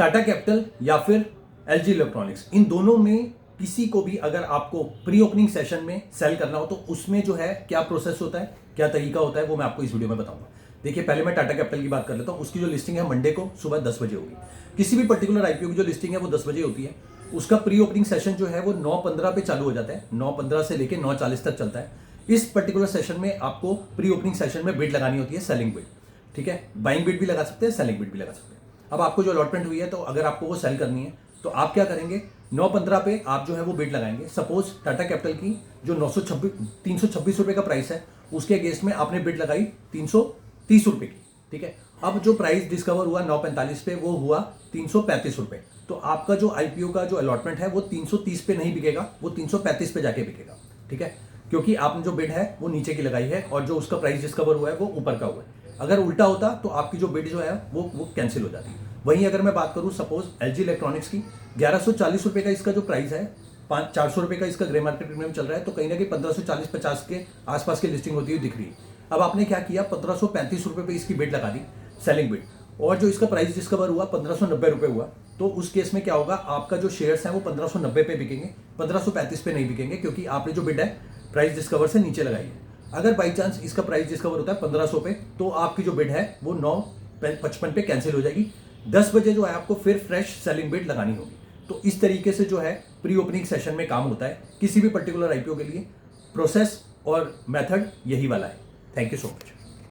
Tata capital या फिर LG electronics, इन दोनों में किसी को भी अगर आपको प्री ओपनिंग सेशन में सेल करना हो तो उसमें जो है क्या प्रोसेस होता है, क्या तरीका होता है, वो मैं आपको इस वीडियो में बताऊंगा। देखिए, पहले मैं टाटा कैपिटल की बात कर लेता हूं। उसकी जो लिस्टिंग है मंडे को सुबह 10 बजे होगी। किसी भी पर्टिकुलर आईपीओ की जो लिस्टिंग है वो 10 बजे होती है। उसका प्री ओपनिंग सेशन जो है वो 9:15 पे चालू हो जाता है, 9:15 से लेकर 9:40 तक चलता है। इस पर्टिकुलर सेशन में आपको प्री ओपनिंग सेशन में बिड लगानी होती है, सेलिंग बिड। ठीक है, बाइंग बिड भी लगा सकते हैं, सेलिंग बिड भी लगा सकते हैं। अब आपको जो अलॉटमेंट हुई है, तो अगर आपको वो सेल करनी है तो आप क्या करेंगे, 9:15 पे आप जो है वो बिड लगाएंगे। सपोज टाटा कैपिटल की जो 326 रुपए का प्राइस है, उसके अगेंस्ट में आपने बिड लगाई 330 रुपए की। ठीक है, अब जो प्राइस डिस्कवर हुआ 9:45 पे, वो हुआ 335 रुपए। तो आपका जो आईपीओ का जो अलॉटमेंट है वो 330 पे नहीं बिकेगा, वो 335 पे जाके बिकेगा। ठीक है, क्योंकि आपने जो बिड है वो नीचे की लगाई है और जो उसका प्राइस डिस्कवर हुआ है वो ऊपर का हुआ है। अगर उल्टा होता तो आपकी जो बिड जो है वो कैंसिल हो जाती। वहीं अगर मैं बात करूं सपोज एलजी इलेक्ट्रॉनिक्स की, 1140 रुपए का इसका जो प्राइस है, 400 रुपए का इसका ग्रे मार्केट प्रीमियम चल रहा है, तो कहीं ना कहीं 1540-50 के आसपास की लिस्टिंग होती हुई दिख रही है। अब आपने क्या किया, 1535 रुपए पे इसकी बिड लगा दी, सेलिंग बिड, और जो इसका प्राइस डिस्कवर हुआ 1590 रुपए हुआ। तो उस केस में क्या होगा, आपका जो शेयर्स है वो 1590 पे बिकेंगे, 1535 पे नहीं बिकेंगे, क्योंकि आपने जो बिड है प्राइस डिस्कवर से नीचे लगाई है। अगर बाई चांस इसका प्राइस डिस्कवर होता है 1500 पे, तो आपकी जो बिड है वो 9:55 पे कैंसिल हो जाएगी। 10 बजे जो है आपको फिर फ्रेश सेलिंग बिड लगानी होगी। तो इस तरीके से जो है प्री ओपनिंग सेशन में काम होता है किसी भी पर्टिकुलर आईपीओ के लिए। प्रोसेस और मेथड यही वाला है। Thank you so much.